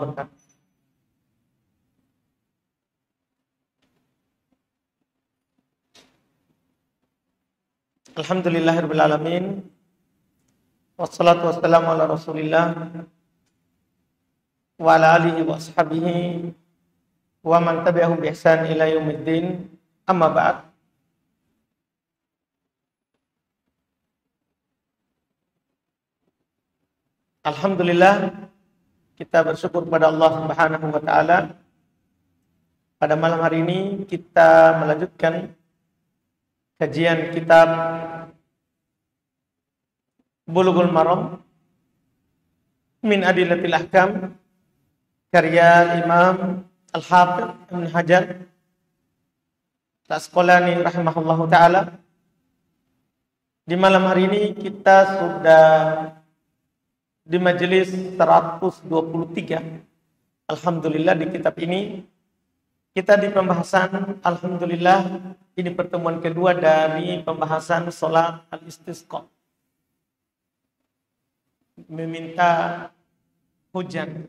wabarakatuh. Alhamdulillahirabbil alamin. Wassalatu wassalamu ala Rasulillah wa ala alihi wa ashabihi wa man tabi'ahum bi ihsan ila yaumiddin. Amma ba'd. Alhamdulillah, kita bersyukur kepada Allah Subhanahu wa taala. Pada malam hari ini kita melanjutkan kajian kitab Bulughul Maram min Adillatil Ahkam karya Imam Al-Hafidz Ibnu Hajar Al-Asqalani rahimahullahu taala. Di malam hari ini kita sudah di majelis 123. Alhamdulillah, di kitab ini kita di pembahasan, alhamdulillah, ini pertemuan kedua dari pembahasan sholat al-istisqa, meminta hujan.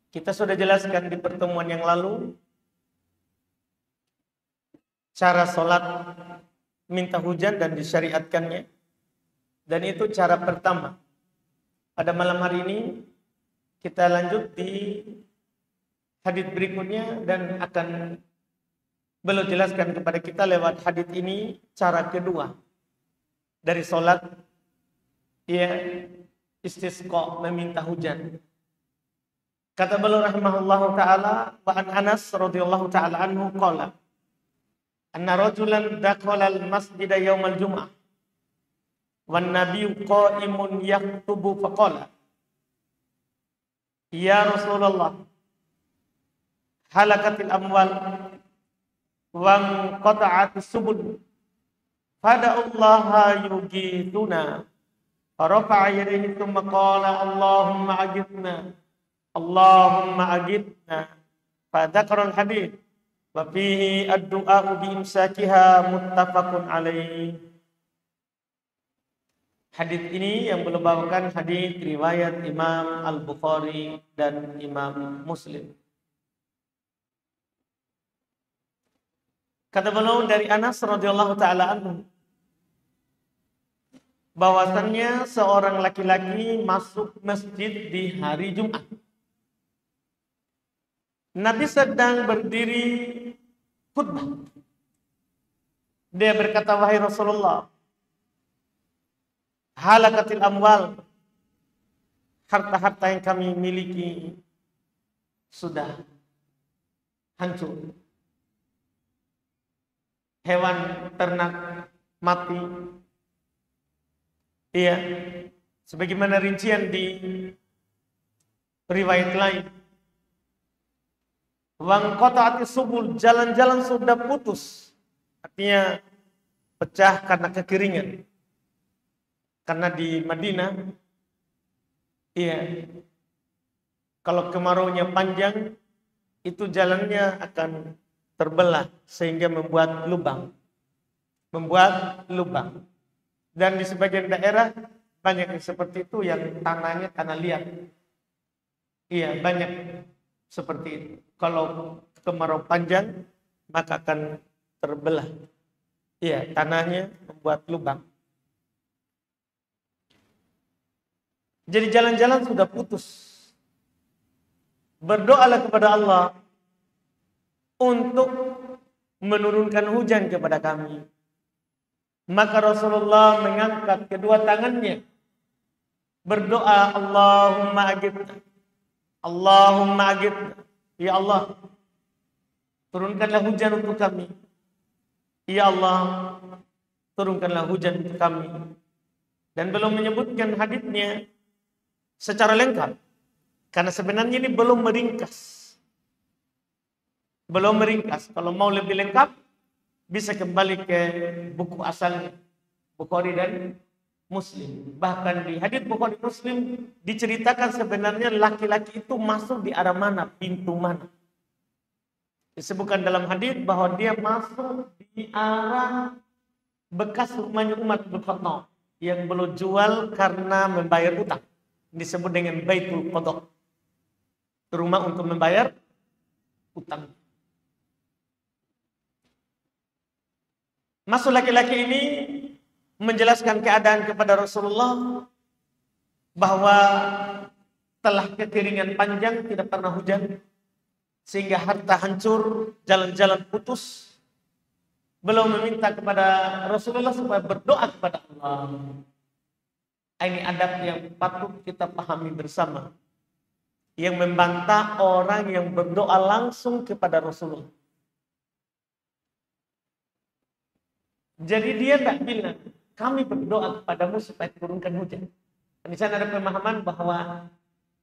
Kita sudah jelaskan di pertemuan yang lalu cara sholat minta hujan dan disyariatkannya. Dan itu cara pertama. Pada malam hari ini kita lanjut di hadits berikutnya dan akan beliau jelaskan kepada kita lewat hadits ini cara kedua dari sholat istisqa, meminta hujan. Kata beliau rahimahullahu taala, wa an Anas radhiyallahu taala anhu qala anna rajulan dakhala al-masjida yaumal jum'ah wan nabiyyu qa'imun yaktubu faqala ya Rasulullah halakatil amwal wa qata'atis subul fada'ullaha yugithuna farafa'a yadayhi thumma qala Allahumma agithna fadzakara al-hadits wa fihi ad-du'a bi imsakiha muttafaqun alaih. Hadits ini yang beliau bawakan hadits riwayat Imam Al-Bukhari dan Imam Muslim. Kata beliau dari Anas radhiyallahu taala anhu bahwasannya seorang laki-laki masuk masjid di hari Jumat. Nabi sedang berdiri khutbah. Dia berkata, wahai Rasulullah, halakatil amwal, harta-harta yang kami miliki sudah hancur. Hewan ternak mati. Iya, sebagaimana rincian di riwayat lain. Wang qata'ati subul, jalan-jalan sudah putus. Artinya pecah karena kekeringan. Karena di Madinah, iya, kalau kemaraunya panjang, itu jalannya akan terbelah sehingga membuat lubang. Dan di sebagian daerah banyak yang seperti itu, yang tanahnya tanah liat. Iya, banyak seperti itu. Kalau kemarau panjang, maka akan terbelah. Iya, tanahnya membuat lubang. Jadi jalan-jalan sudah putus. Berdoalah kepada Allah untuk menurunkan hujan kepada kami. Maka Rasulullah mengangkat kedua tangannya, berdoa, Allahumma agithna. Ya Allah, turunkanlah hujan untuk kami. Ya Allah, turunkanlah hujan untuk kami. Dan belum menyebutkan haditsnya secara lengkap. Karena sebenarnya ini belum meringkas. Kalau mau lebih lengkap, bisa kembali ke buku asalnya, Bukhari dan Muslim. Bahkan di hadits Bukhari Muslim diceritakan sebenarnya laki-laki itu masuk di arah mana, pintu mana. Disebutkan dalam hadits bahwa dia masuk di arah bekas rumahnya Umar bin Khattab yang belum jual karena membayar utang. disebut dengan Baitul Qadha. Rumah untuk membayar utang. Masuk laki-laki ini menjelaskan keadaan kepada Rasulullah bahwa telah kekeringan panjang, tidak pernah hujan, sehingga harta hancur, jalan-jalan putus. Beliau meminta kepada Rasulullah supaya berdoa kepada Allah. Ini adab yang patut kita pahami bersama, yang membantah orang yang berdoa langsung kepada Rasulullah. Jadi dia tidak bilang, kami berdoa kepadamu supaya turunkan hujan. Di sana ada pemahaman bahwa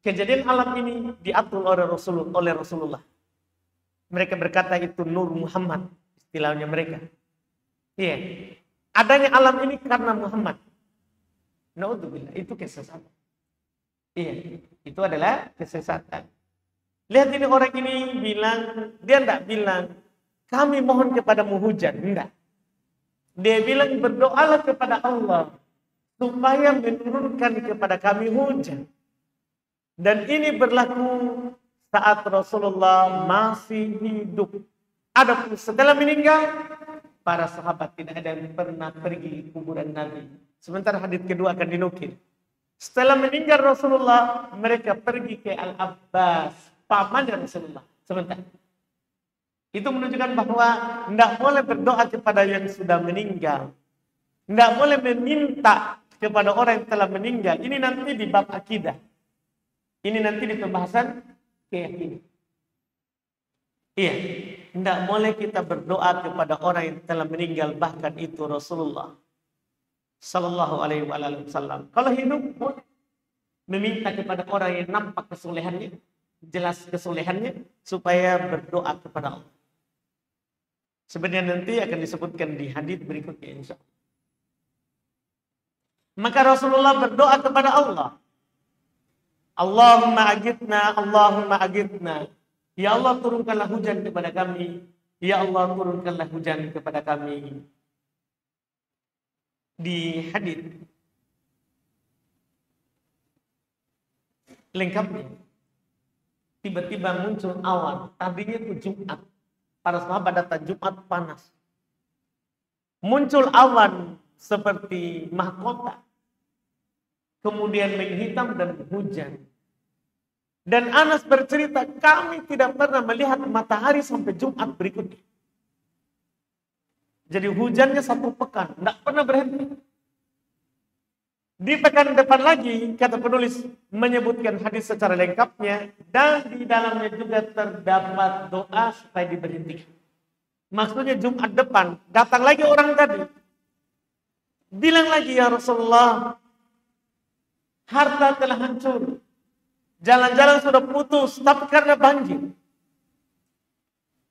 kejadian alam ini diatur oleh Rasulullah. Mereka berkata itu Nur Muhammad, istilahnya mereka. Iya, adanya alam ini karena Muhammad. Naudzubillah, itu kesesatan. Iya, itu adalah kesesatan. Lihat ini orang ini bilang, dia tidak bilang, kami mohon kepadamu hujan. Enggak. Dia bilang berdoalah kepada Allah supaya menurunkan kepada kami hujan. Dan ini berlaku saat Rasulullah masih hidup. Adapun setelah meninggal, para sahabat tidak ada yang pernah pergi ke kuburan Nabi. Sementara hadis kedua akan dinukil. Setelah meninggal Rasulullah, mereka pergi ke Al-Abbas, paman Rasulullah. Sebentar. Itu menunjukkan bahwa tidak boleh berdoa kepada yang sudah meninggal. Tidak boleh meminta kepada orang yang telah meninggal. Ini nanti di bab akidah. Ini nanti di pembahasan keyakinan. Iya, tidak boleh kita berdoa kepada orang yang telah meninggal. Bahkan itu Rasulullah Sallallahu Alaihi Wasallam. Kalau hidup boleh meminta kepada orang yang nampak kesolehannya, jelas kesolehannya, supaya berdoa kepada Allah. Sebenarnya nanti akan disebutkan di hadis berikutnya insya Allah. Maka Rasulullah berdoa kepada Allah. Allahumma agithna. Ya Allah turunkanlah hujan kepada kami. Ya Allah turunkanlah hujan kepada kami. Di hadis lengkapnya, tiba-tiba muncul awan. Tadinya itu Jumat. Para sahabat datang Jumat panas. Muncul awan seperti mahkota. Kemudian menghitam dan hujan. Dan Anas bercerita, kami tidak pernah melihat matahari sampai Jumat berikutnya. Jadi hujannya 1 pekan, tidak pernah berhenti. Di pekan depan lagi, kata penulis menyebutkan hadis secara lengkapnya, dan di dalamnya juga terdapat doa supaya diberhentikan. Maksudnya Jumat depan, datang lagi orang tadi. Bilang lagi, ya Rasulullah, harta telah hancur. Jalan-jalan sudah putus, tapi karena banjir.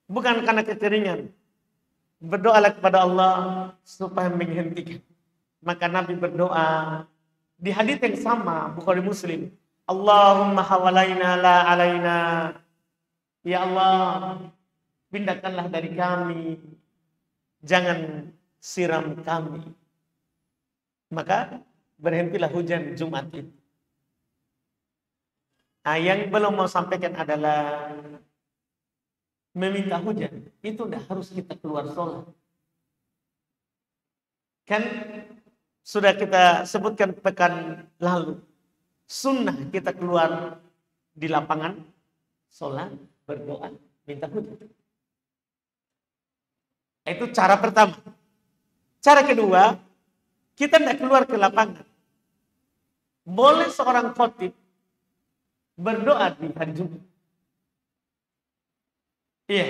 Bukan karena kekeringan. Berdoalah kepada Allah supaya menghentikan. Maka Nabi berdoa di hadits yang sama, Bukhari Muslim. Allahumma hawalaina la alaina. Ya Allah, pindahkanlah dari kami. Jangan siram kami. Maka berhentilah hujan Jumat itu. Nah, yang belum mau sampaikan adalah meminta hujan. Itu udah harus kita keluar sholat. Kan sudah kita sebutkan pekan lalu. Sunnah kita keluar di lapangan, sholat, berdoa, minta hujan. Itu cara pertama. Cara kedua, kita tidak keluar ke lapangan. Boleh seorang khotib berdoa di hari Jumat. Iya.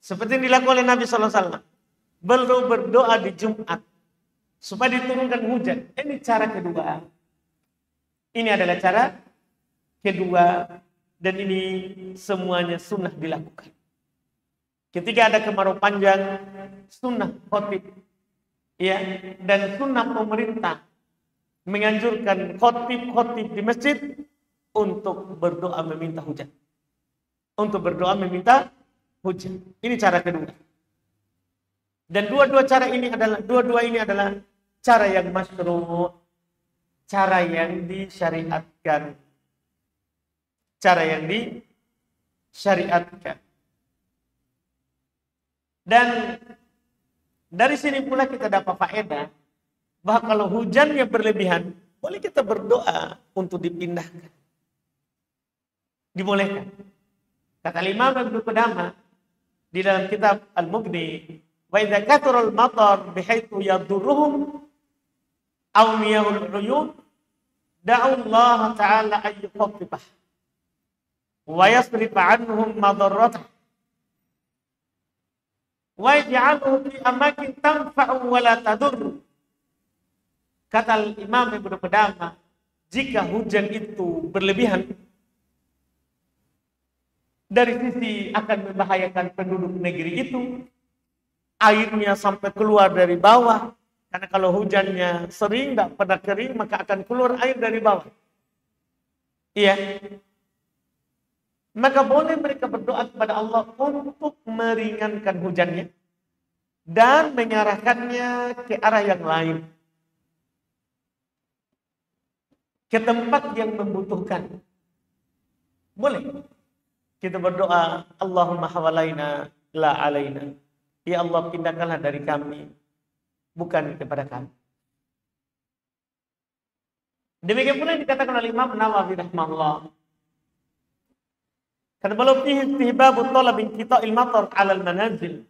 Seperti yang dilakukan oleh Nabi SAW. Beliau berdoa di Jumat supaya diturunkan hujan. Ini cara kedua. Ini adalah cara kedua. Dan ini semuanya sunnah dilakukan. Ketika ada kemarau panjang, sunnah khotib. Ya, dan sunnah pemerintah menganjurkan khotib-khotib di masjid untuk berdoa meminta hujan. Untuk berdoa meminta hujan. Ini cara kedua. Dan dua-dua ini adalah cara yang masyru'. cara yang disyariatkan. Cara yang disyariatkan. Dan dari sini pula kita dapat faedah bahwa kalau hujannya berlebihan, boleh kita berdoa untuk dipindahkan. Dibolehkan. Kata Imam Ibnu Qudamah di dalam kitab Al-Mughni, wa idza kathura al-matar bihaitsu yadurruhum aw miyahul uyun da'u Allah ta'ala ay yukhaffifah wa yasrif 'anhum madarratah wa yaj'alhu fi amakin tanfa'u wa la tadur. Kata Imam Ibnu Qudamah, jika hujan itu berlebihan dari sisi akan membahayakan penduduk negeri itu, airnya sampai keluar dari bawah, karena kalau hujannya sering tidak pada kering maka akan keluar air dari bawah. Iya. Maka boleh mereka berdoa kepada Allah untuk meringankan hujannya dan mengarahkannya ke arah yang lain, ke tempat yang membutuhkan. Boleh kita berdoa, Allahumma hawalaina la alaina. Ya Allah, pindahkanlah dari kami, bukan kepada kami. Demikian pula yang dikatakan oleh Imam Nawawi rahimahullah. Karena belum istihbabu talab inqita'il matar 'ala al-manazil.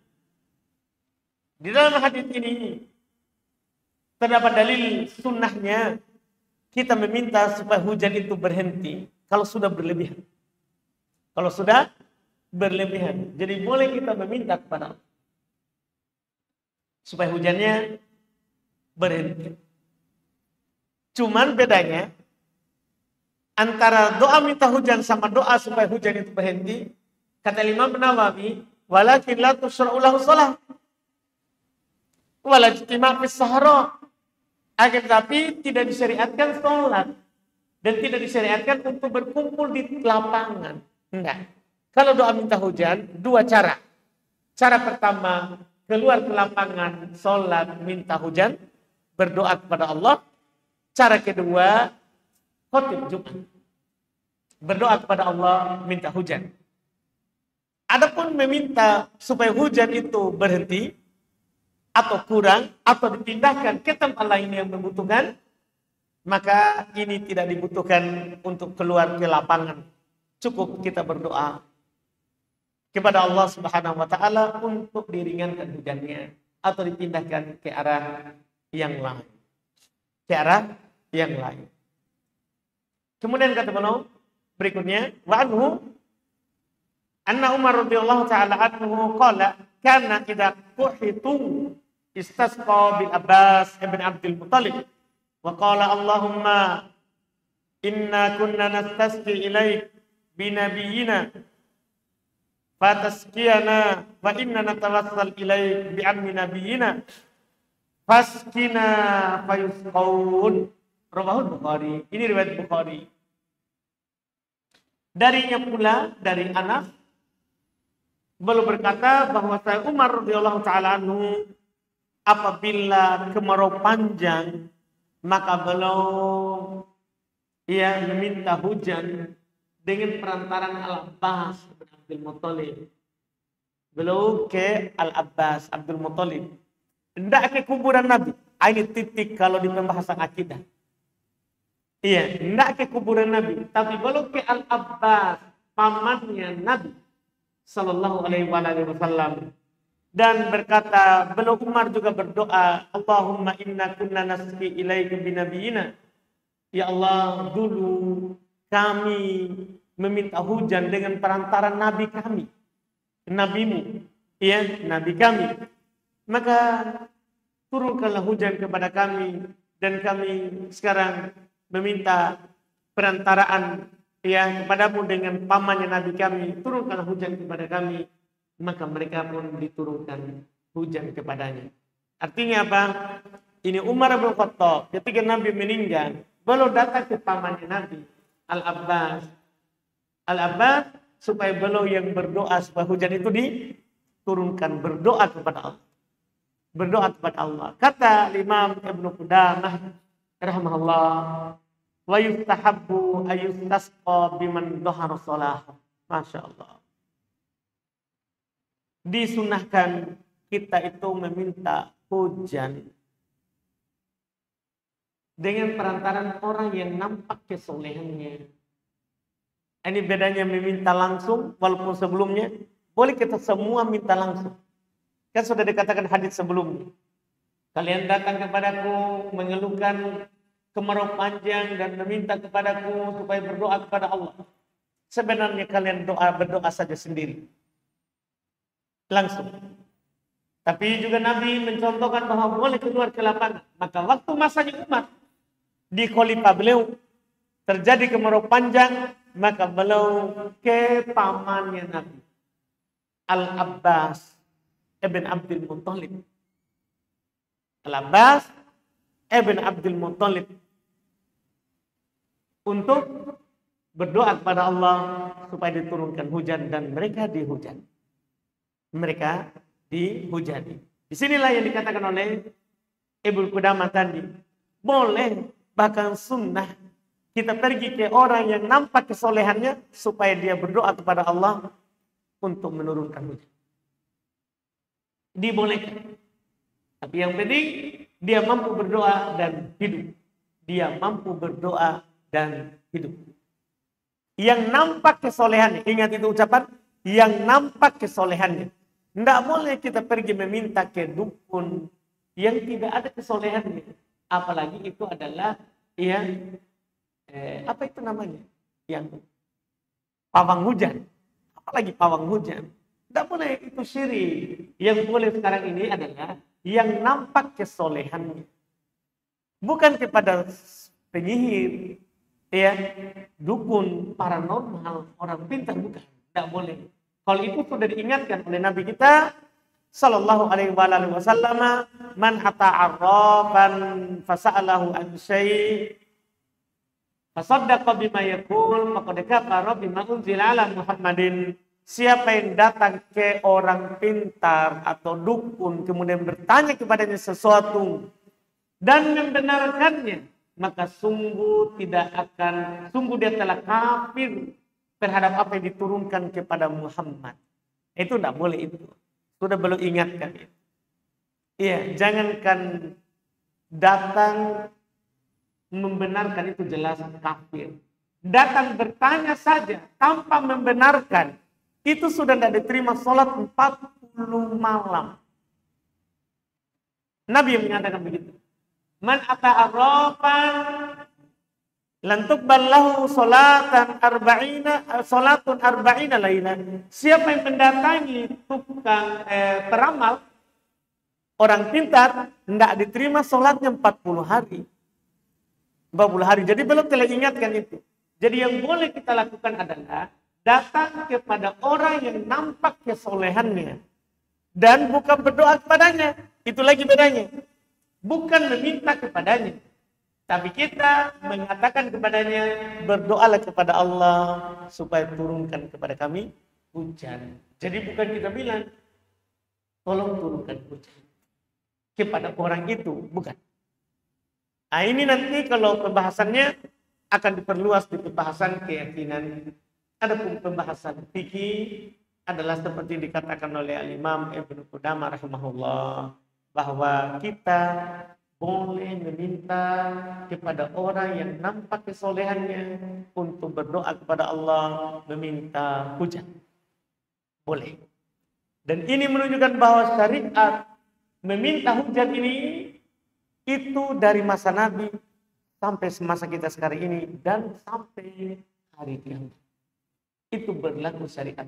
Di dalam hadis ini terdapat dalil sunnahnya kita meminta supaya hujan itu berhenti kalau sudah berlebihan. Kalau sudah berlebihan. Jadi boleh kita meminta kepada Allah supaya hujannya berhenti. Cuman bedanya antara doa minta hujan sama doa supaya hujan itu berhenti, kata Imam Nawawi, walakin la tusra'u lahu shalah wala ijtima' fi sahara. Akan tapi tidak disyariatkan sholat dan tidak disyariatkan untuk berkumpul di lapangan. Enggak. Kalau doa minta hujan, dua cara. Cara pertama, keluar ke lapangan, sholat, minta hujan, berdoa kepada Allah. Cara kedua, khotib Jumat, berdoa kepada Allah, minta hujan. Adapun meminta supaya hujan itu berhenti, atau kurang, atau dipindahkan ke tempat lain yang membutuhkan, maka ini tidak dibutuhkan untuk keluar ke lapangan. Cukup kita berdoa kepada Allah Subhanahu wa taala untuk diringankan hujannya atau dipindahkan ke arah yang lain. Ke arah yang lain. Kemudian kata beliau berikutnya, wa anhu anna Umar radhiyallahu taala anhu qala kana idza quhitu istasqa bil Abbas ibn Abdul Muttalib wa qala Allahumma inna kunna nastasqi ilaik binabiyina fataskiyana wa inna natawassal ilaik bi ammi nabiyina faskina fayusqaun. Rawahul Bukhari. Ini riwayat Bukhari. Darinya pula dari Anas beliau berkata bahwa saya Umar radhiyallahu taala anhu apabila kemarau panjang maka beliau meminta hujan dengan perantaran Al-Abbas bin Abdul Muttalib. Beliau ke Al-Abbas Abdul Muttalib. Hendak ke kuburan Nabi. Ini titik kalau di pembahasan akidah. Hendak ke kuburan Nabi. Tapi beliau ke Al-Abbas, pamannya Nabi sallallahu alaihi wasallam. Dan berkata, beliau Umar juga berdoa, Allahumma inna kunna nasqi ilaika binabiyina. Ya Allah, dulu kami meminta hujan dengan perantaran nabi kami, nabimu, nabi kami. Maka turunkanlah hujan kepada kami dan kami sekarang meminta perantaraan kepadamu dengan pamannya nabi kami, turunkanlah hujan kepada kami. Maka mereka pun diturunkan hujan kepadanya. Artinya apa? Ini Umar bin Khattab ketika Nabi meninggal, beliau datang ke pamannya Nabi Al-Abbas supaya beliau yang berdoa supaya hujan itu diturunkan, berdoa kepada Allah. Berdoa kepada Allah. Kata Imam Ibnu Qudamah rahimahullah, wa yustahabbu ayustasqa biman dhahara shalah. Masya Allah. Disunahkan kita itu meminta hujan dengan perantaran orang yang nampak kesolehannya. Ini bedanya meminta langsung, walaupun sebelumnya boleh kita semua minta langsung. Kan sudah dikatakan hadis sebelumnya. Kalian datang kepadaku mengeluhkan kemarau panjang dan meminta kepadaku supaya berdoa kepada Allah. Sebenarnya kalian berdoa saja sendiri. Langsung. Tapi juga Nabi mencontohkan bahwa boleh keluar ke lapangan. Maka waktu masanya Umar di khalifah beliau terjadi kemarau panjang, maka beliau ke pamannya Nabi, Al-Abbas ibn Abdul Muttalib. Al-Abbas ibn Abdul Muttalib untuk berdoa kepada Allah supaya diturunkan hujan, dan mereka dihujani. Mereka dihujani. Disinilah yang dikatakan oleh Ibnu Qudamah tadi. Boleh, bahkan sunnah, kita pergi ke orang yang nampak kesolehannya supaya dia berdoa kepada Allah untuk menurunkan hujan. Dibolehkan. Tapi yang penting dia mampu berdoa dan hidup. Dia mampu berdoa dan hidup. Yang nampak kesolehannya. Ingat itu ucapan. Yang nampak kesolehannya. Tidak boleh kita pergi meminta ke dukun yang tidak ada kesolehannya. Apalagi itu adalah yang apa itu namanya? Yang pawang hujan. Apalagi pawang hujan. Tidak boleh, itu syirik. Yang boleh sekarang ini adalah yang nampak kesolehannya. Bukan kepada penyihir, ya, dukun, paranormal, orang pintar, bukan. Tidak boleh. Kalau itu sudah diingatkan oleh Nabi kita sallallahu alaihi wasallam, man hatta arrafan fasa'alahu an syai' fasaddaqa bima yaqul faqad kafara bima unzila ala Muhammadin. Siapa yang datang ke orang pintar atau dukun kemudian bertanya kepadanya sesuatu dan membenarkannya, maka sungguh dia telah kafir terhadap apa yang diturunkan kepada Muhammad. Itu tidak boleh itu. Sudah belum ingatkan itu. Iya, jangankan datang membenarkan itu jelas kafir. Datang bertanya saja tanpa membenarkan, itu sudah tidak diterima sholat 40 malam. Nabi yang mengatakan begitu. Man ata'arrafan lantuk ballahu salatun arba'ina lailan. Siapa yang mendatangi tukang peramal, orang pintar, tidak diterima sholatnya 40 hari. 40 hari. Jadi belum telah ingatkan itu. Jadi yang boleh kita lakukan adalah datang kepada orang yang nampak kesolehannya dan bukan berdoa kepadanya. Itu lagi bedanya. Bukan meminta kepadanya. Tapi kita mengatakan kepadanya, berdoalah kepada Allah supaya turunkan kepada kami hujan. Jadi bukan kita bilang, tolong turunkan hujan kepada orang itu, bukan. Nah, ini nanti kalau pembahasannya akan diperluas di pembahasan keyakinan. Adapun pembahasan fikih adalah seperti dikatakan oleh Al-Imam Ibnu Qudamah rahimahullah, bahwa kita boleh meminta kepada orang yang nampak kesolehannya untuk berdoa kepada Allah, meminta hujan. Boleh. Dan ini menunjukkan bahwa syariat meminta hujan ini itu dari masa Nabi sampai semasa kita sekarang ini dan sampai hari kiamat. Itu berlaku syariat.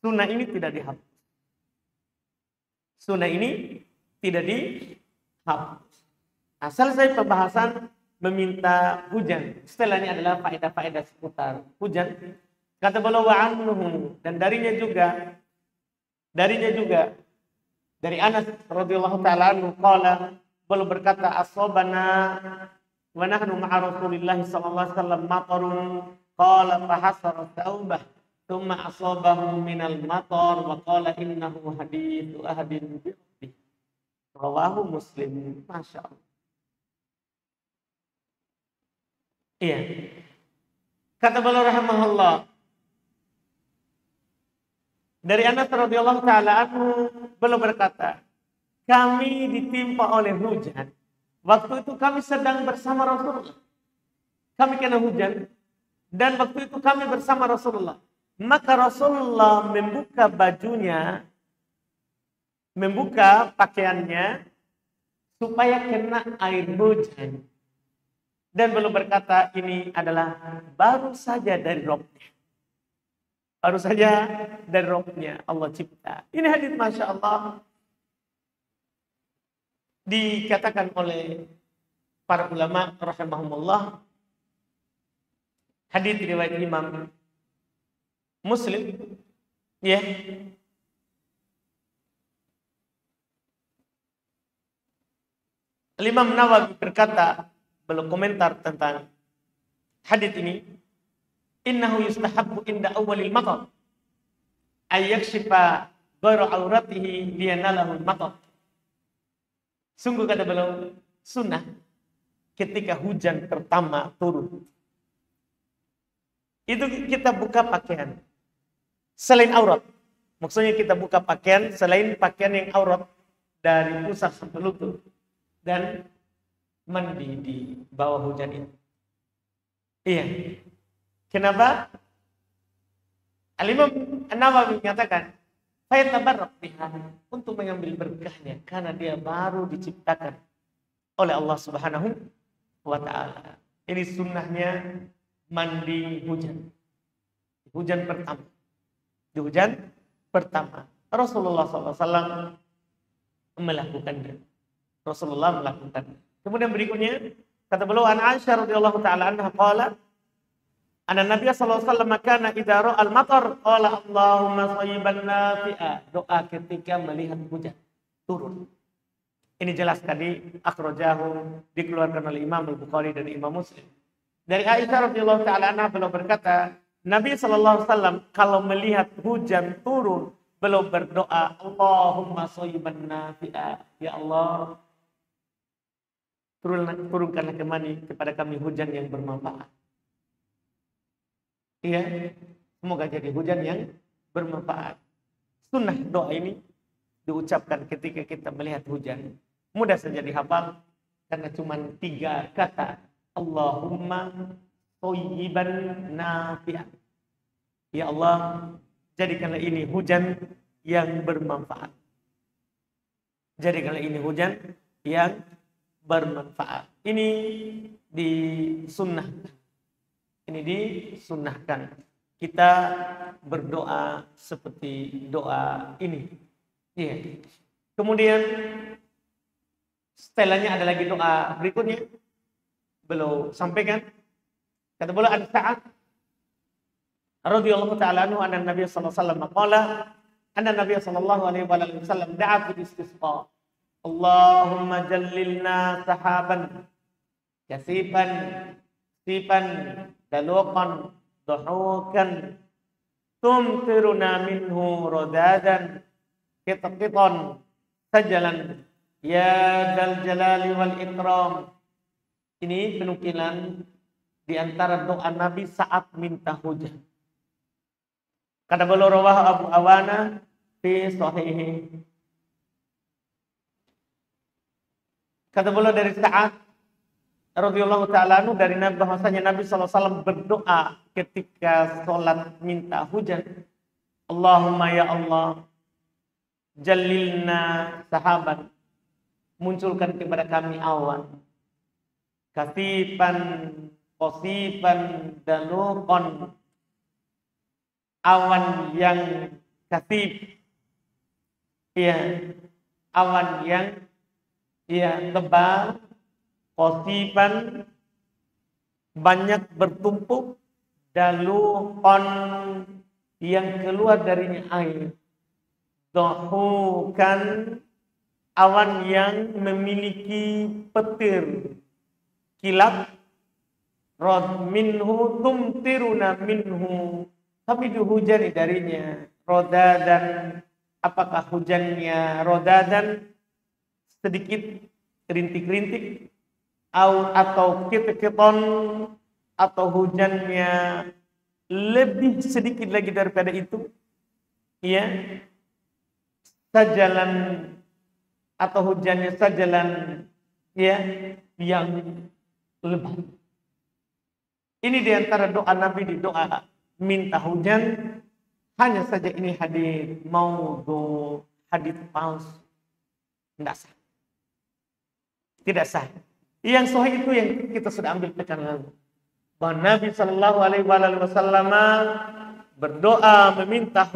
Sunnah ini tidak dihapus. Sunnah ini tidak dihapus. Nah, selesai pembahasan meminta hujan. Setelahnya adalah faedah-faedah seputar hujan. Kata beliau anhu, dan darinya juga dari Anas radhiyallahu taala anhu qala, beliau berkata ashabana wa nahnu ma'a Rasulillah sallallahu alaihi wasallam matarun qala fahasara taubah thumma asabahu minal matar wa qala innahu hadithu ahadin bi rawahu Muslim. Masya Allah. Iya. Kata beliau rahimahullah, dari Anas radhiyallahu taala anhu, beliau berkata, kami ditimpa oleh hujan. Waktu itu kami sedang bersama Rasulullah. Kami kena hujan dan waktu itu kami bersama Rasulullah. Maka Rasulullah membuka bajunya, membuka pakaiannya supaya kena air hujan. Dan beliau berkata, ini adalah baru saja dari Rabb-Nya. Baru saja dari Rabb-Nya Allah cipta. Ini hadis Masya Allah dikatakan oleh para ulama rahimahumullah, hadis riwayat Imam Muslim, ya. Imam Nawawi berkata, belum komentar tentang hadis ini, innahu yustahabbu inda awwalil matar ay yakshifa ghairu auratihi liyanalahu al-matar. Sungguh kata beliau, sunnah ketika hujan pertama turun, itu kita buka pakaian selain aurat. Maksudnya kita buka pakaian selain pakaian yang aurat dari pusat sampai lutut dan mandi di bawah hujan itu. Iya. Kenapa? Al-Imam An-Nawawi menyatakan, saya tabarrak biha, untuk mengambil berkahnya karena dia baru diciptakan oleh Allah Subhanahu wa taala. Ini sunnahnya mandi hujan. Hujan pertama. Di hujan pertama. Rasulullah SAW melakukannya. Rasulullah melakukan. Kemudian berikutnya kata beliau, an Aisyah radhiyallahu taala anha qala anna Nabi sallallahu alaihi wasallam kana idza ra'a al-matar qala Allahumma shayyiban nafi'a, doa ketika melihat hujan turun. Ini jelas tadi akhrajahu, dikeluarkan oleh Imam Al-Bukhari dan Imam Muslim. Dari Aisyah radhiyallahu taala anha beliau berkata, Nabi sallallahu alaihi wasallam kalau melihat hujan turun, beliau berdoa, Allahumma shayyiban nafi'a, ya Allah, turunkanlah kepada kami hujan yang bermanfaat. Iya, semoga jadi hujan yang bermanfaat. Sunnah doa ini diucapkan ketika kita melihat hujan. Mudah saja dihafal karena cuma 3 kata. Allahumma thayyiban nafi'an. Ya Allah, jadikanlah ini hujan yang bermanfaat. Jadikanlah ini hujan yang bermanfaat. Ini disunnahkan. Ini disunnahkan. Kita berdoa seperti doa ini. Iya. Kemudian setelahnya ada lagi doa berikutnya. Belum sampaikan. Kata beliau an Sa'ad radhiyallahu ta'ala anhu anna Nabi sallallahu alaihi wasallam qala anna Nabi sallallahu alaihi wasallam da'a bil istisqa. Allahumma jallilna sahaban kasiban sipan daluqan duhukan tumtiruna minhu rodadan qitqitan sajalan ya dal jalali wal ikram. Ini penukilan di antara doa Nabi saat minta hujan. Kata beliau rawahu Abu Awana fi sahihi. Kata beliau dari Sa'ad radhiyallahu ta'ala anhu dari Nabi, bahwasanya Nabi sallallahu alaihi wasallam berdoa ketika sholat minta hujan. Allahumma ya Allah, jallilna sahaban, munculkan kepada kami awan, kasifan qasifan daluqan, awan yang kasif, ya, awan yang tebal, qasifan banyak bertumpuk, daluqan yang keluar darinya air, duhukan awan yang memiliki petir, kilat, rod minhu tumtiruna minhu, kami dihujani darinya, rodadan, apakah hujannya rodadan sedikit rintik-rintik, atau kit-kiton atau hujannya lebih sedikit lagi daripada itu, ya, sajalan atau hujannya sajalan, ya, yang lebat. Ini diantara doa Nabi di doa minta hujan. Hanya saja ini hadis maudhu, hadis palsu, tidak sah. Tidak sah. Yang sahih itu yang kita sudah ambil pekan lalu. Bahwa Nabi Shallallahu Alaihi Wasallam berdoa meminta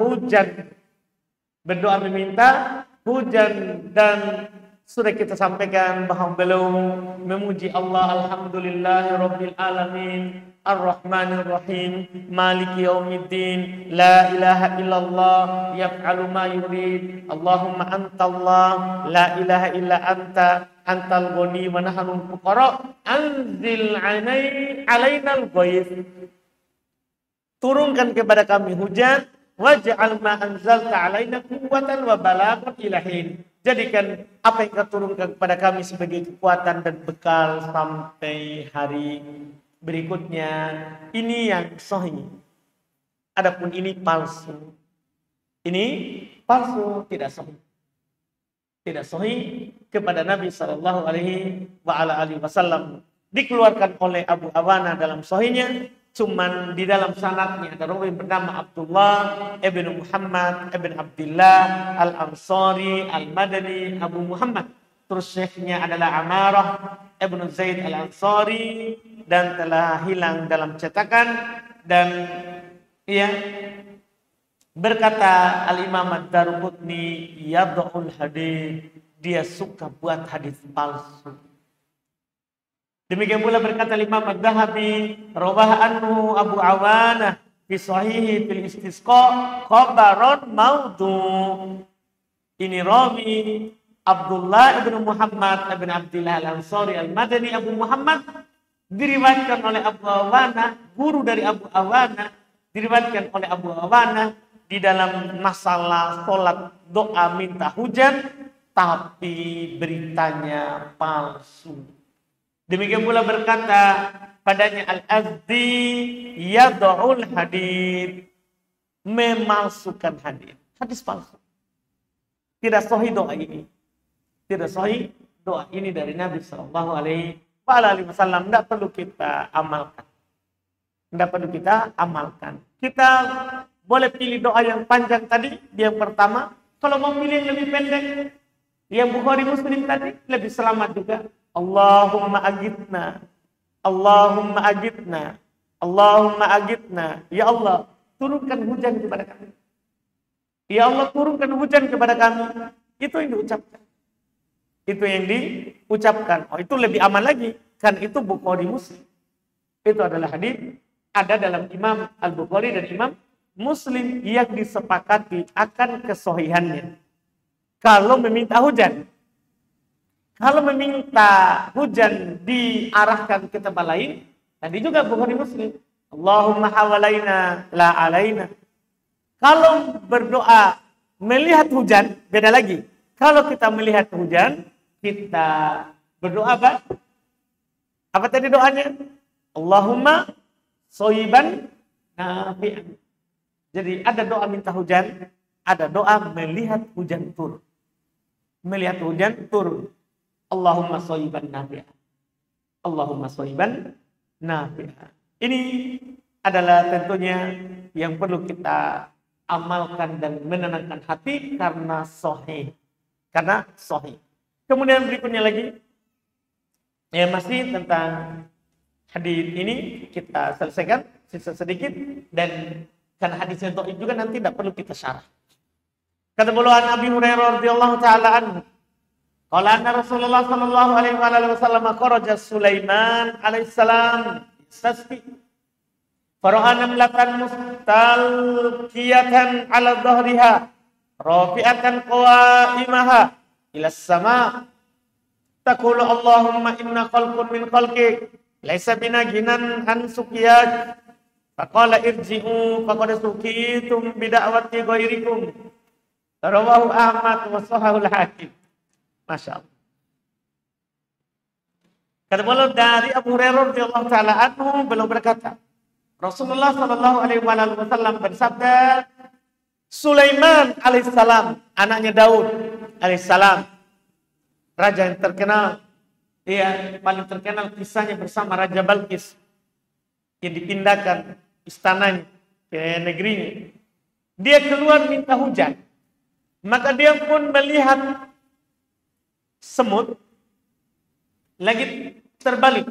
hujan, dan sudah kita sampaikan bahwa beliau memuji Allah, alhamdulillahirabbil alamin, ar-rahmanir rahim, maliki yaumiddin, la ilaha illallah, yaf'alu ma yurid, Allahumma antallah, la ilaha illa anta, antal ghani wa nahnul fuqara, anzil alainal ghaith. Turunkan kepada kami hujan, waj'al ma anzalta alaina quwwatan wa balaghan ilahin. Jadikan apa yang kau turunkan kepada kami sebagai kekuatan dan bekal sampai hari berikutnya. Ini yang sahih. Adapun ini palsu. Ini palsu, tidak sahih. Tidak sahih kepada Nabi Sallallahu Alaihi Wasallam. Dikeluarkan oleh Abu Awana dalam sahihnya. Cuman di dalam sanadnya ada rawi bernama Abdullah ibn Muhammad ibn Abdullah al-Ansari al-Madani Abu Muhammad. Terus syekhnya adalah Amarah ibn Zaid al-Ansari, dan telah hilang dalam cetakan. Dan ia berkata Al-Imam Ad-Daruqutni yad'ul hadis, dia suka buat hadis palsu. Demikian pula berkata Imam Adz-Dzahabi, rawah anhu Abu Awanah fi sahihi fil istisqa khabaron maudhu. Ini rawi Abdullah ibn Muhammad ibn Abdullah al-Ansari al-Madani Abu Muhammad, diriwayatkan oleh Abu Awanah, guru dari Abu Awanah, diriwayatkan oleh Abu Awanah di dalam masalah salat doa minta hujan, tapi beritanya palsu. Demikian pula berkata padanya Al-Azdi yad'ul hadis, memalsukan hadis. Hadis palsu. Tidak sahih doa ini. Tidak sahih doa ini dari Nabi Sallallahu Alaihi Wasallam. Tidak perlu kita amalkan. Tidak perlu kita amalkan. Kita boleh pilih doa yang panjang tadi, yang pertama. Kalau mau pilih yang lebih pendek, yang Bukhari Muslim tadi, lebih selamat juga. Allahumma agitna, Allahumma agitna, Allahumma agitna. Ya Allah, turunkan hujan kepada kami. Ya Allah, turunkan hujan kepada kami. Itu yang diucapkan. Itu yang diucapkan. Oh, itu lebih aman lagi. Kan itu Bukhari Muslim. Itu adalah hadis ada dalam Imam Al-Bukhari dan Imam Muslim yang disepakati akan kesohihannya. Kalau meminta hujan. Kalau meminta hujan diarahkan ke tempat lain, tadi juga Bukhari Muslim. Allahumma hawalaina la alaina. Kalau berdoa melihat hujan, beda lagi. Kalau kita melihat hujan, kita berdoa apa? Apa tadi doanya? Allahumma soyiban nafi'an. Jadi ada doa minta hujan, ada doa melihat hujan turun. Melihat hujan turun. Allahumma soyiban nafi'an. Allahumma soyiban nafi'an. Ini adalah tentunya yang perlu kita amalkan dan menenangkan hati karena sahih. Karena sahih. Kemudian berikutnya lagi, ya masih tentang hadis ini kita selesaikan sisa sedikit, dan karena hadisnya dhaif juga nanti tidak perlu kita syarah. Kata beliau Nabi Hurairah radhiyallahu taala anhu, qala anna Rasulullah sallallahu alaihi wasallam kharaja Sulaiman alaihissalam istasqi fara'a namlatan mustalqiyatan ala dhahriha rafi'atan qawa'imaha ila as-sama' taqulu Allahumma inna khalqun min khalqik laisa bina ginan an suqiyat faqala irji'u faqad suqitum bida'wati ghairikum rawahu Ahmad wa sahahul Hakim. Masya Allah. Kata beliau dari Abu Hurairah radhiyallahu taala anhu, beliau berkata, Rasulullah sallallahu alaihi wasallam bersabda, Sulaiman alaihissalam, anaknya Daud alaihissalam, raja yang terkenal, paling terkenal kisahnya bersama Raja Balkis yang dipindahkan istananya ke negerinya. Dia keluar minta hujan, maka dia pun melihat semut lagi terbalik.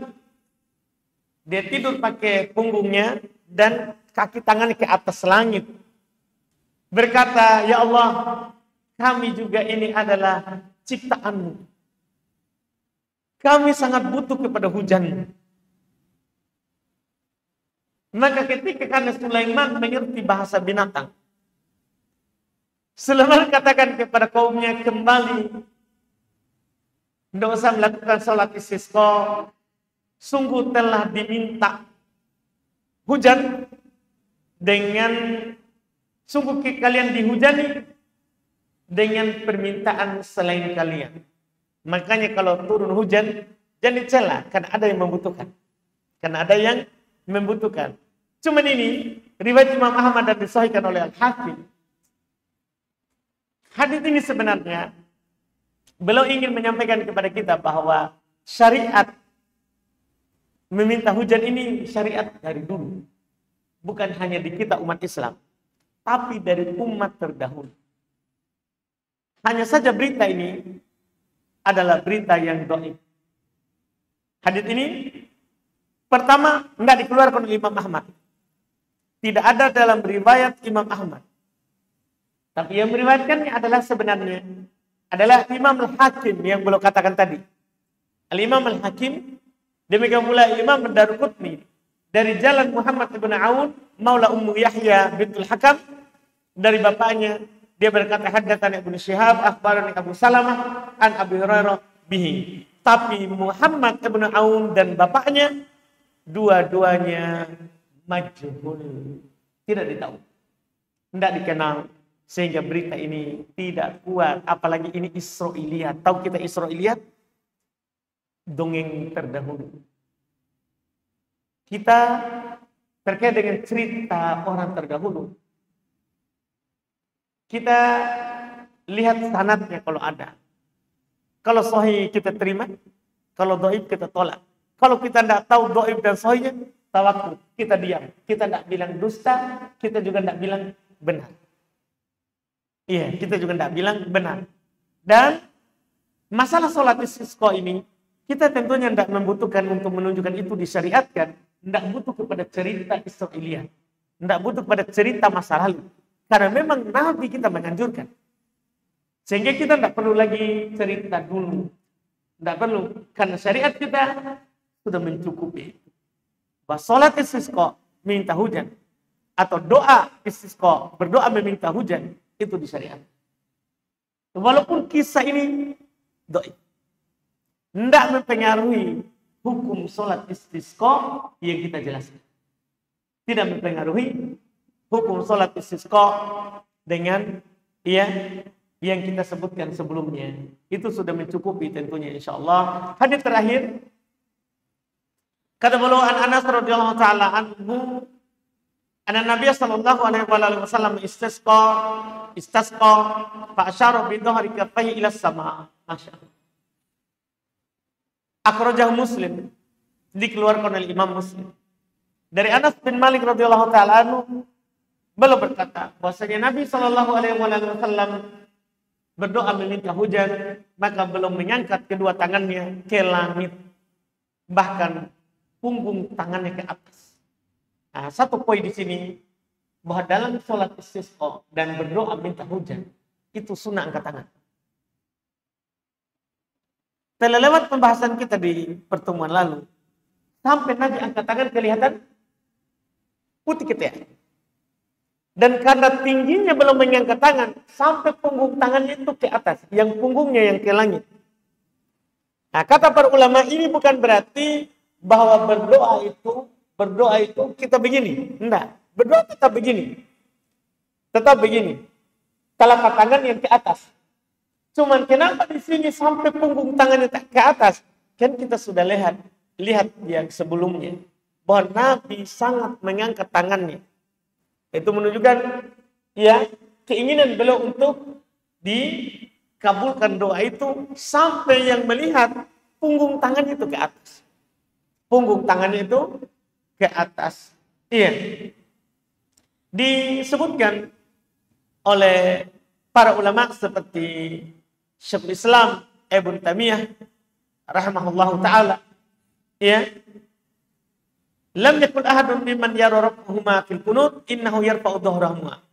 Dia tidur pakai punggungnya dan kaki tangannya ke atas langit. Berkata, ya Allah, kami juga ini adalah ciptaan-Mu. Kami sangat butuh kepada hujan. Maka ketika karena Sulaiman mengerti bahasa binatang, Sulaiman katakan kepada kaumnya, kembali, tidak usah melakukan sholat istisqa, sungguh telah diminta hujan dengan sungguh kalian dihujani dengan permintaan selain kalian. Makanya kalau turun hujan jangan dicela, karena ada yang membutuhkan. Karena ada yang membutuhkan. Cuman ini riwayat Imam Ahmad dan disahihkan oleh Al-Hakim. Hadis ini sebenarnya beliau ingin menyampaikan kepada kita bahwa syariat meminta hujan ini syariat dari dulu. Bukan hanya di kita umat Islam, tapi dari umat terdahulu. Hanya saja berita ini adalah berita yang dhaif. Hadis ini pertama tidak dikeluarkan oleh Imam Ahmad. Tidak ada dalam riwayat Imam Ahmad. Tapi yang meriwayatkannya adalah sebenarnya adalah Imam Al-Hakim yang beliau katakan tadi. Al-Imam Al-Hakim, demikian pula Imam Ad-Daruqutni dari jalan Muhammad ibn Aun maula Ummu Yahya bintul Hakam, dari bapaknya dia berkata haddatsana Ibnu Syihab akhbarani Abu Salamah an Abi Hurairah bihi. Tapi Muhammad ibn Aun dan bapaknya dua-duanya majhul, tidak ditahu, tidak dikenal, sehingga berita ini tidak kuat. Apalagi ini Israiliyat. Tahu kita Israiliyat? Dongeng terdahulu. Kita terkait dengan cerita orang terdahulu, kita lihat sanadnya kalau ada. Kalau sahih kita terima, kalau dhaif kita tolak. Kalau kita tidak tahu dhaif dan sahihnya, tawakkul, kita diam. Kita tidak bilang dusta, kita juga tidak bilang benar. Iya, kita juga tidak bilang benar. Dan masalah sholat istisqa ini, kita tentunya tidak membutuhkan untuk menunjukkan itu disyariatkan. Tidak butuh kepada cerita Israiliyat. Tidak butuh kepada cerita masa lalu. Karena memang Nabi kita menganjurkan. Sehingga kita tidak perlu lagi cerita dulu. Tidak perlu. Karena syariat kita sudah mencukupi. Bahwa sholat istisqa minta hujan, atau doa istisqa berdoa meminta hujan, itu disyariatkan. Walaupun kisah ini dhaif, tidak mempengaruhi hukum sholat istisqa yang kita jelaskan. Tidak mempengaruhi hukum sholat istisqa dengan yang kita sebutkan sebelumnya. Itu sudah mencukupi tentunya insyaallah. Hadis terakhir, kata beliau an Anas radhiyallahu taala anhu, anna Nabi sallallahu alaihi wasallam istasqa fa asyara bi dhahri kaffaihi ila sama. Masyaallah. Akhrajahu Muslim, dikeluarkan oleh Imam Muslim. Dari Anas bin Malik radhiyallahu taala anhu, beliau berkata bahwasanya Nabi sallallahu alaihi wasallam berdoa meminta hujan, maka belum mengangkat kedua tangannya ke langit, bahkan punggung tangannya ke atas. Nah, satu poin di sini bahwa dalam sholat istisqa dan berdoa minta hujan itu sunnah angkat tangan. Telah lewat pembahasan kita di pertemuan lalu, sampai Nabi angkat tangan kelihatan putih ketiak. Dan karena tingginya belum mengangkat tangan, sampai punggung tangannya itu ke atas, yang punggungnya yang ke langit. Nah, kata para ulama ini bukan berarti bahwa berdoa itu kita begini. Enggak, berdoa tetap begini. Tetap begini. Telapak tangan yang ke atas. Cuman kenapa di sini sampai punggung tangannya ke atas? kan kita sudah lihat yang sebelumnya bahwa Nabi sangat mengangkat tangannya. Itu menunjukkan ya keinginan beliau untuk dikabulkan doa itu sampai yang melihat punggung tangannya itu ke atas. Punggung tangannya itu ke atas. Iya. Disebutkan oleh para ulama seperti Syekhul Islam Ibnu Taimiyah rahimahullahu taala, ya, lam yakun ahadun mimman yara rabbuhuma fil qunut innahu yarfa'u dhahrahuma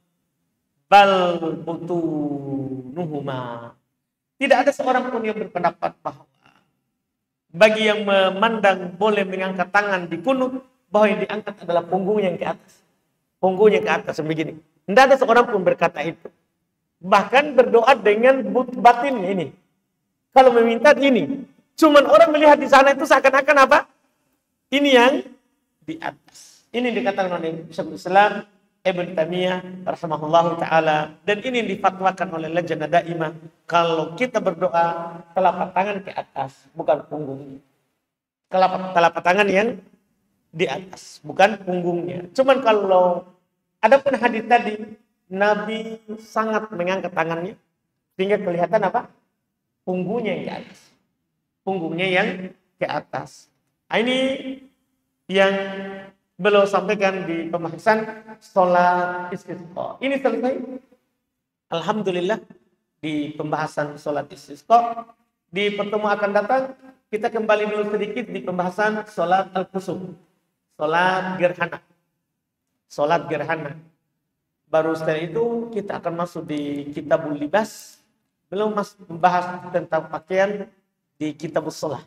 bal butunuhuma. Tidak ada seorang pun yang berpendapat bahwa bagi yang memandang boleh mengangkat tangan di kunut, bahwa yang diangkat adalah punggungnya yang ke atas. Punggungnya ke atas begini. Tidak ada seorang pun berkata itu. Bahkan berdoa dengan batin ini. Kalau meminta ini. Cuman orang melihat di sana itu seakan-akan apa? Ini yang di atas. Ini dikatakan oleh Syekhul Islam Ibnu Taimiyah rahimahullahu taala, dan ini difatwakan oleh Lajnah Daimah kalau kita berdoa telapak tangan ke atas bukan punggungnya. Telapak tangan yang di atas bukan punggungnya. Cuman kalau adapun hadis tadi Nabi sangat mengangkat tangannya sehingga kelihatan apa? Punggungnya yang ke atas. Punggungnya yang ke atas. Nah, ini yang beliau sampaikan di pembahasan sholat istisqa. Ini selesai. Alhamdulillah di pembahasan sholat istisqa. Di pertemuan akan datang kita kembali dulu sedikit di pembahasan sholat al-kusuf. Sholat gerhana. Sholat gerhana. Baru setelah itu kita akan masuk di Kitabul Libas. Beliau membahas tentang pakaian di Kitabul Sholat.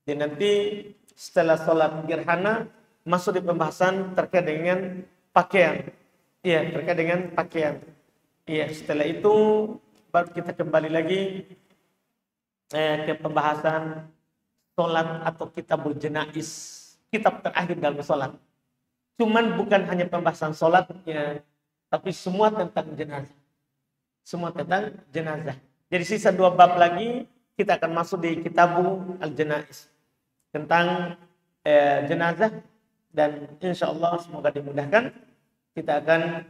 Dan nanti setelah sholat gerhana masuk di pembahasan terkait dengan pakaian. Iya, terkait dengan pakaian. Iya, setelah itu baru kita kembali lagi ke pembahasan sholat atau kitabul jenais. Kitab terakhir dalam sholat. Cuman bukan hanya pembahasan sholatnya, tapi semua tentang jenazah. Semua tentang jenazah. Jadi sisa 2 bab lagi kita akan masuk di kitabul al-jenais. Tentang jenazah. Dan insya Allah semoga dimudahkan kita akan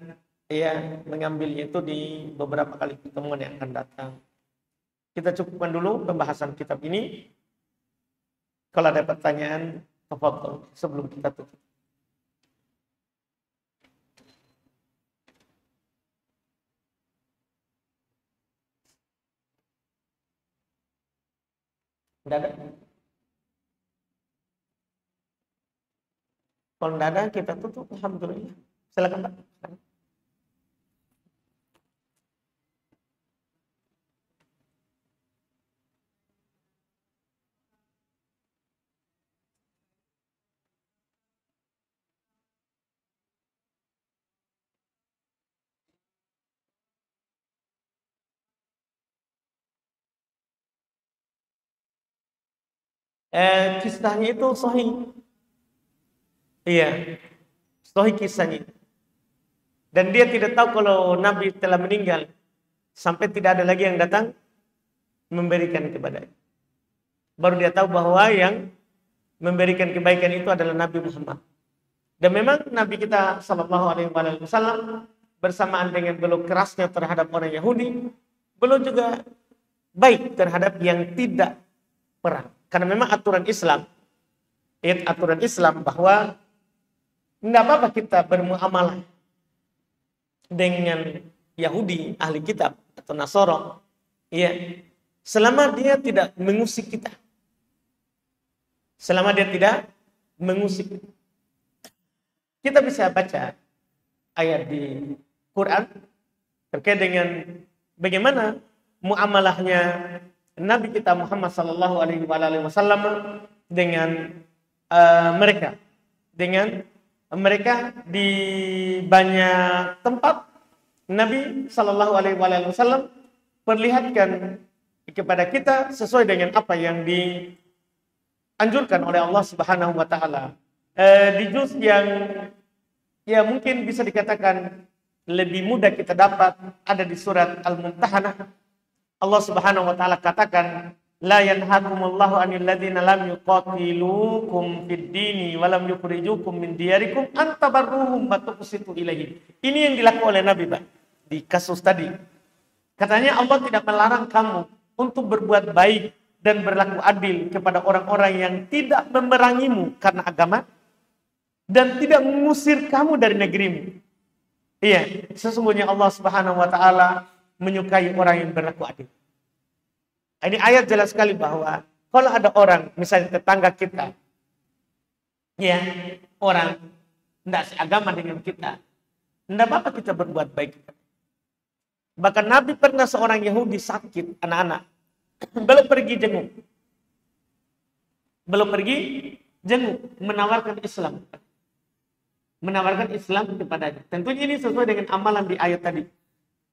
mengambilnya itu di beberapa kali pertemuan yang akan datang. Kita cukupkan dulu pembahasan kitab ini. Kalau ada pertanyaan, tafadhol sebelum kita tutup. Tidak ada? Kalau tidak ada, kita tutup. Alhamdulillah. Silakan Pak. Kisahnya itu sahih. Iya, sahih kisahnya. Dan dia tidak tahu kalau Nabi telah meninggal sampai tidak ada lagi yang datang memberikan kepadanya. Baru dia tahu bahwa yang memberikan kebaikan itu adalah Nabi Muhammad. Dan memang Nabi kita sallallahu alaihi wasallam bersamaan dengan beliau kerasnya terhadap orang Yahudi, beliau juga baik terhadap yang tidak perang. Karena memang aturan Islam bahwa tidak apa-apa kita bermuamalah dengan Yahudi, ahli kitab atau Nasara, ya, selama dia tidak mengusik kita. Selama dia tidak mengusik kita. Kita bisa baca ayat di Quran terkait dengan bagaimana muamalahnya Nabi kita Muhammad sallallahu alaihi wasallam dengan mereka. Dengan mereka di banyak tempat Nabi sallallahu alaihi wasallam perlihatkan kepada kita sesuai dengan apa yang dianjurkan oleh Allah Subhanahu wa taala. Di juz yang ya mungkin bisa dikatakan lebih mudah kita dapat ada di surat Al-Mumtahanah. Allah Subhanahu wa taala katakan, La yanhakumullahu 'anil ladzina lam yuqatilukum fid dini wa lam yukhrijukum min diyarikum an tabarruhum wa tuqsitu ilaihim. Ini yang dilakukan oleh Nabi, Pak, di kasus tadi. Katanya Allah tidak melarang kamu untuk berbuat baik dan berlaku adil kepada orang-orang yang tidak memerangimu karena agama dan tidak mengusir kamu dari negerimu. Iya, sesungguhnya Allah Subhanahu wa taala menyukai orang yang berlaku adil. Ini ayat jelas sekali bahwa kalau ada orang, misalnya tetangga kita, ya, orang tidak seagama dengan kita, tidak apa-apa kita berbuat baik. Bahkan Nabi pernah seorang Yahudi sakit, anak-anak, belum pergi jenguk, menawarkan Islam. Menawarkan Islam kepadanya. Tentunya ini sesuai dengan amalan di ayat tadi.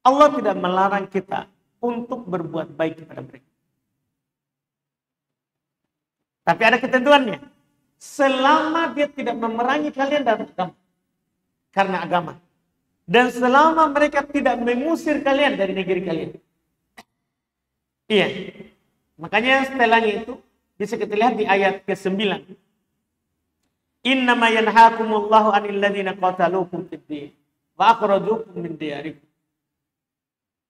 Allah tidak melarang kita untuk berbuat baik kepada mereka. Tapi ada ketentuannya. Selama dia tidak memerangi kalian dalam agama. Karena agama. Dan selama mereka tidak mengusir kalian dari negeri kalian. Iya. Makanya setelahnya itu bisa kita lihat di ayat ke-9. Innama yanhaakumullahu 'anil ladzina qataluukum fid-din wa akhrajuukum min diyarikum.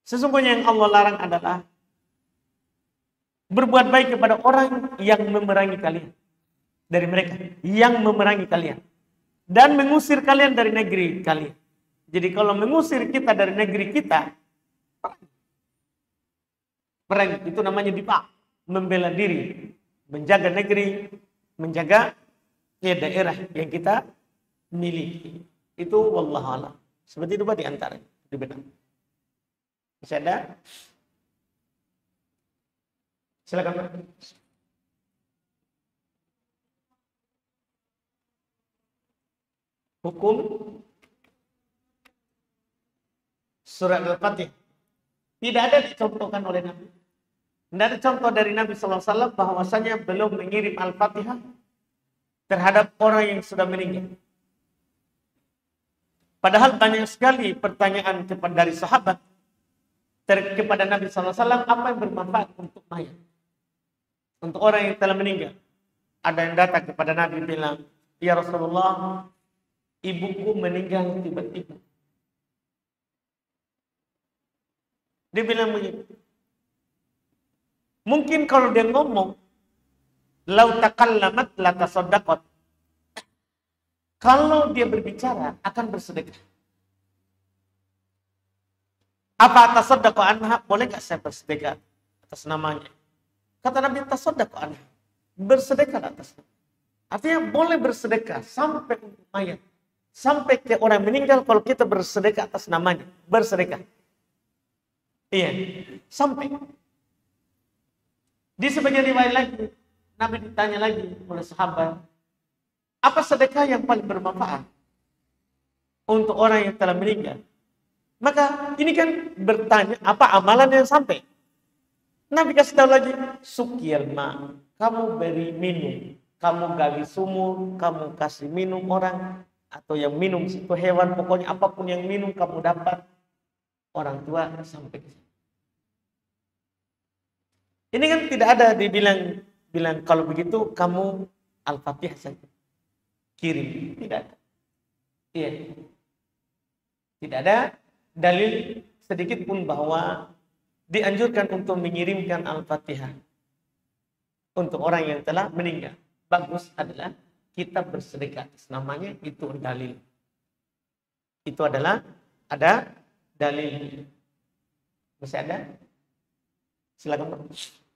Sesungguhnya yang Allah larang adalah berbuat baik kepada orang yang memerangi kalian. Dari mereka. Yang memerangi kalian. Dan mengusir kalian dari negeri kalian. Jadi kalau mengusir kita dari negeri kita, perang itu namanya difak. Membela diri. Menjaga negeri. Menjaga daerah yang kita miliki. Itu wallahualam. Seperti itu Pak di antara. Itu benar. Masih ada? Silakan Pak. Hukum surat Al-Fatihah tidak ada dicontohkan oleh Nabi. Tidak ada contoh dari Nabi SAW bahwasanya belum mengirim Al-Fatihah terhadap orang yang sudah meninggal. Padahal banyak sekali pertanyaan dari sahabat kepada Nabi SAW, apa yang bermanfaat untuk mayat? Untuk orang yang telah meninggal. Ada yang datang kepada Nabi bilang, ya Rasulullah, ibuku meninggal tiba-tiba. Dia bilang begitu. Mungkin kalau dia ngomong, lau takallamat la tasaddaqat. Kalau dia berbicara, akan bersedekah. Apa tasaddaqu anha? Boleh gak saya bersedekah atas namanya? Kata Nabi, tasaddaqu anha. Bersedekah atas namanya. Artinya boleh bersedekah sampai untuk mayat. Sampai ke orang meninggal kalau kita bersedekah atas namanya. Bersedekah. Iya. Sampai. Di sebagian riwayat lagi, Nabi ditanya lagi oleh sahabat, apa sedekah yang paling bermanfaat untuk orang yang telah meninggal? Maka ini kan bertanya, apa amalan yang sampai? Nabi kasih tahu lagi, sukiyal ma, kamu beri minum, kamu gali sumur, kamu kasih minum orang, atau yang minum itu hewan, pokoknya apapun yang minum kamu dapat, orang tua sampai ke sana. Ini kan tidak ada dibilang kalau begitu kamu Al-Fatihah saja. Kirim. Tidak ada. Iya. Tidak ada dalil sedikit pun bahwa dianjurkan untuk mengirimkan Al-Fatihah untuk orang yang telah meninggal. Bagus adalah kita bersedekah atas namanya, itu dalil. Itu adalah ada dalil. Masih ada? Silakan Pak.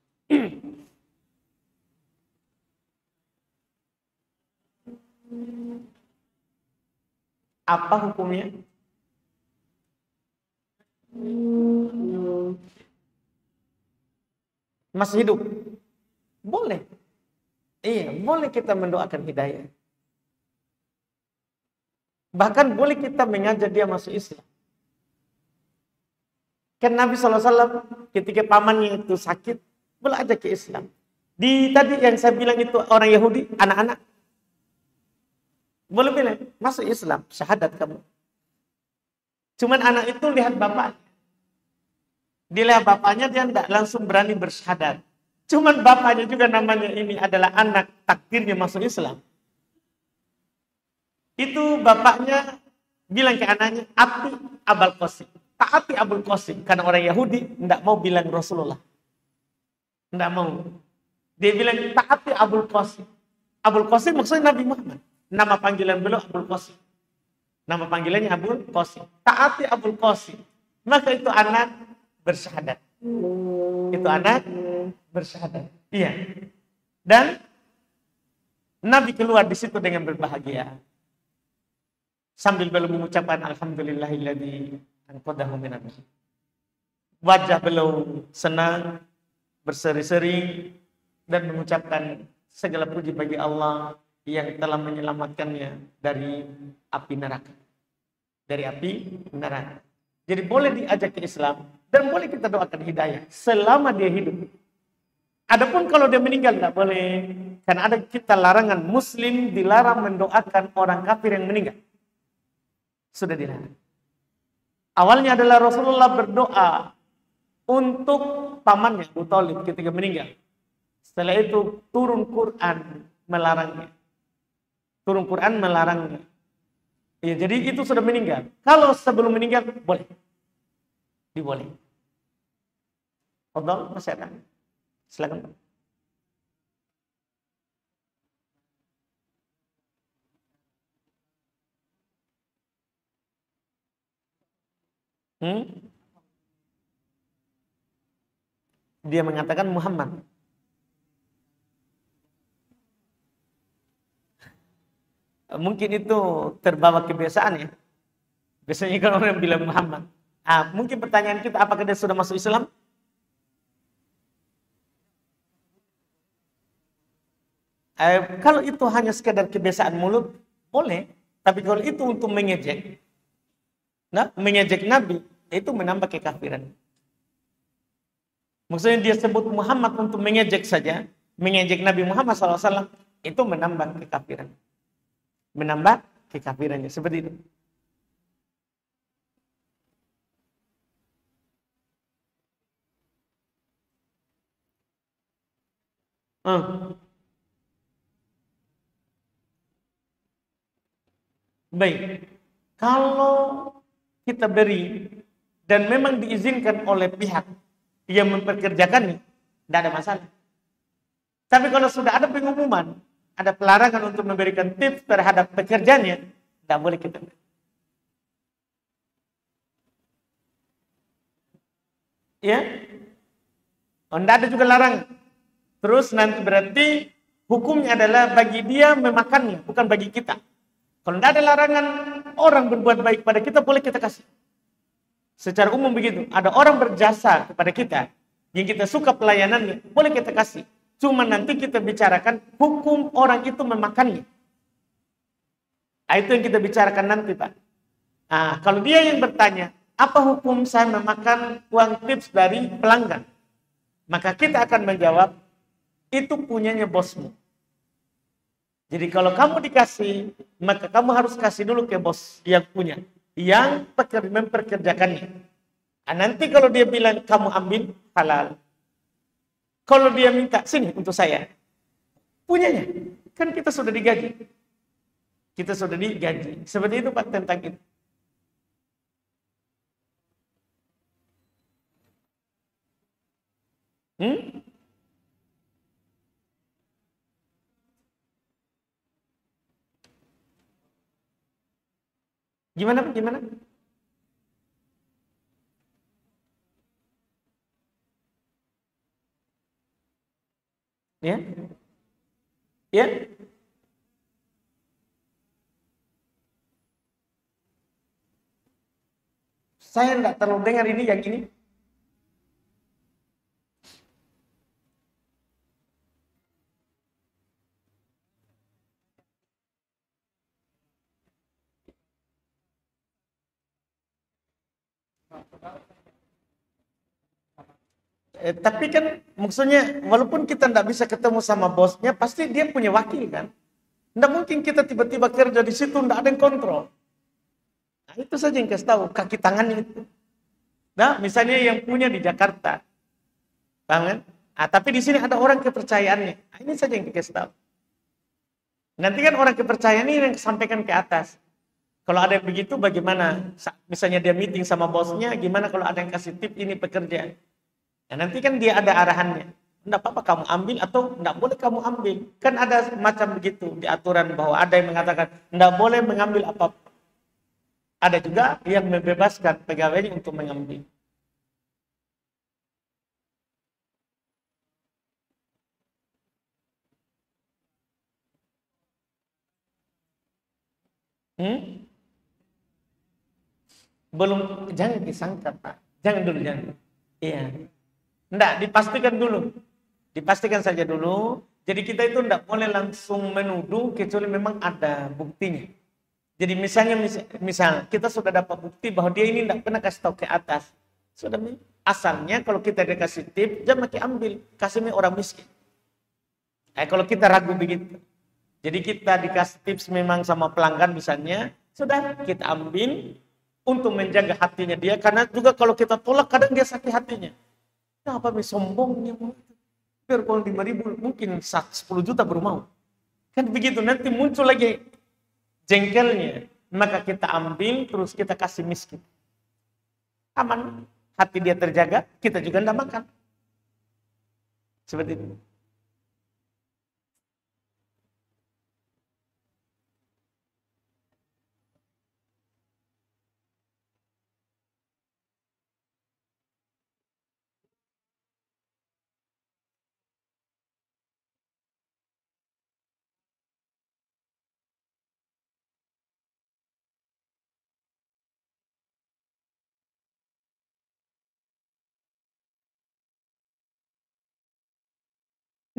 Apa hukumnya? Masih hidup? Boleh. Iya, boleh kita mendoakan hidayah. Bahkan boleh kita mengajak dia masuk Islam. Kan Nabi SAW ketika pamannya itu sakit, boleh ajak ke Islam. Di tadi yang saya bilang itu orang Yahudi, anak-anak. Boleh bilang, masuk Islam, syahadat kamu. Cuman anak itu lihat bapaknya. Dia lihat bapaknya, dia tidak langsung berani bersyahadat. Cuman bapaknya juga namanya ini adalah anak takdirnya masuk Islam. Itu bapaknya bilang ke anaknya, Ati Abul Qasim. Taati Abul Qasim. Karena orang Yahudi tidak mau bilang Rasulullah. Tidak mau. Dia bilang, taati Abul Qasim. Abul Qasim maksudnya Nabi Muhammad. Nama panggilan beliau Abul Qasim. Nama panggilannya Abul Qasim. Taati Abul Qasim. Maka itu anak bersyahadat. Itu anak bersyahadat. Iya. Dan Nabi keluar di situ dengan berbahagia. Sambil beliau mengucapkan alhamdulillahilladzi anqadhahu minan nar. Wajah beliau senang, berseri-seri dan mengucapkan segala puji bagi Allah yang telah menyelamatkannya dari api neraka. Dari api neraka. Jadi boleh diajak ke Islam dan boleh kita doakan hidayah selama dia hidup. Adapun kalau dia meninggal tidak boleh. Karena ada kita larangan, muslim dilarang mendoakan orang kafir yang meninggal. Sudah dilarang. Awalnya adalah Rasulullah berdoa untuk pamannya Abu Thalib ketika meninggal. Setelah itu turun Quran melarangnya. Turun Quran melarangnya. Ya, jadi itu sudah meninggal. Kalau sebelum meninggal boleh. Diboleh. Fadhal, masih ada. Silakan. Dia mengatakan Muhammad. Mungkin itu terbawa kebiasaan ya. Biasanya kalau orang bilang Muhammad. Mungkin pertanyaan kita, apakah dia sudah masuk Islam? Kalau itu hanya sekedar kebiasaan mulut, boleh. Tapi kalau itu untuk mengejek, mengejek Nabi, itu menambah kekafiran. Maksudnya dia sebut Muhammad untuk mengejek saja, mengejek Nabi Muhammad SAW, itu menambah kekafiran. Menambah kekafirannya, seperti itu. Baik, kalau kita beri dan memang diizinkan oleh pihak yang memperkerjakannya, tidak ada masalah. Tapi kalau sudah ada pengumuman, ada pelarangan untuk memberikan tips terhadap pekerjanya, tidak boleh kita. Ya, tidak ada juga larangan. Terus nanti berarti hukumnya adalah bagi dia memakannya, bukan bagi kita. Kalau tidak ada larangan, orang berbuat baik pada kita, boleh kita kasih. Secara umum begitu. Ada orang berjasa kepada kita, yang kita suka pelayanannya, boleh kita kasih. Cuma nanti kita bicarakan hukum orang itu memakannya. Itu yang kita bicarakan nanti, Pak. Kalau dia yang bertanya, apa hukum saya memakan uang tips dari pelanggan? Maka kita akan menjawab, itu punyanya bosmu. Jadi kalau kamu dikasih, maka kamu harus kasih dulu ke bos yang punya, yang memperkerjakannya. Nanti kalau dia bilang kamu ambil, halal. Kalau dia minta, sini untuk saya, punyanya. Kan kita sudah digaji. Kita sudah digaji. Seperti itu Pak tentang itu. Gimana Pak? Gimana? Ya? Ya? Saya tidak terlalu dengar ini yang ini. Tapi kan maksudnya walaupun kita tidak bisa ketemu sama bosnya, pasti dia punya wakil kan. Tidak mungkin kita tiba-tiba kerja di situ, tidak ada yang kontrol. Itu saja yang kasih tahu, kaki tangannya itu. Misalnya yang punya di Jakarta, paham kan? Tapi di sini ada orang kepercayaannya. Ini saja yang dikasih tahu. Nanti kan orang kepercayaan ini yang sampaikan ke atas. Kalau ada yang begitu bagaimana? Misalnya dia meeting sama bosnya, gimana kalau ada yang kasih tip ini pekerjaan? Ya, nanti kan dia ada arahannya. Enggak apa-apa kamu ambil atau enggak boleh kamu ambil. Kan ada macam begitu di aturan bahwa ada yang mengatakan enggak boleh mengambil apa-apa. Ada juga yang membebaskan pegawainya untuk mengambil. Belum, jangan disangka Pak. Jangan dulu, jangan. Iya. Enggak, dipastikan dulu. Dipastikan saja dulu. Jadi kita itu enggak boleh langsung menuduh kecuali memang ada buktinya. Jadi misalnya misal kita sudah dapat bukti bahwa dia ini enggak pernah kasih tahu ke atas. Sudah asalnya kalau kita dikasih tip, jangan makin ambil, kasihnya orang miskin. Kalau kita ragu begitu. Jadi kita dikasih tips memang sama pelanggan misalnya, sudah kita ambil untuk menjaga hatinya dia, karena juga kalau kita tolak kadang dia sakit hatinya. Nah, apa sombongnya mau itu? Biar kalau 5.000 mungkin 10 juta baru mau. Kan begitu, nanti muncul lagi jengkelnya. Maka kita ambil terus kita kasih miskin. Aman, hati dia terjaga, kita juga tidak makan. Seperti itu.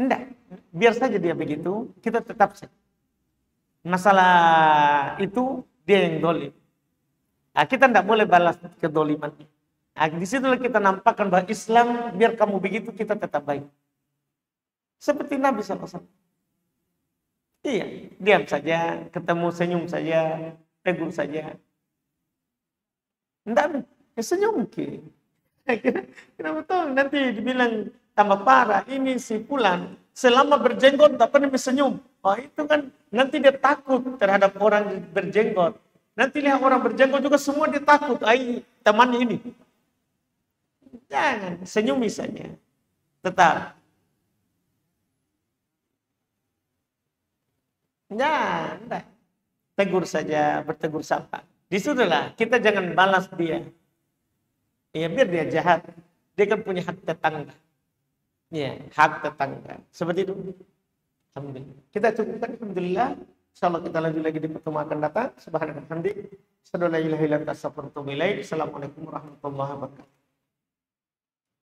Enggak, biar saja dia begitu, kita tetap saja. Masalah itu dia yang dolim. Nah, kita tidak boleh balas kedoliman. Nah, di situlah kita nampakkan bahwa Islam, biar kamu begitu, kita tetap baik. Seperti Nabi SAW. Iya, diam saja, ketemu senyum saja, tegur saja. Tidak, senyum ke. Kenapa tuh nanti dibilang tambah parah, ini si Fulan selama berjenggot tak pernah senyum. Oh itu kan nanti dia takut terhadap orang berjenggot. Nanti lihat orang berjenggot juga semua dia takut. Temannya ini. Jangan, senyum misalnya. Tetap. Enggak. Tegur saja, bertegur sapa. Disitulah kita jangan balas dia. Ya biar dia jahat. Dia kan punya hak tetangga. Ya, hak tetangga. Seperti itu. Alhamdulillah. Kita cukupkan, alhamdulillah. Insyaallah kita lanjut lagi di pertemuan akan datang. Subhanallah. Assalamualaikum warahmatullahi wabarakatuh.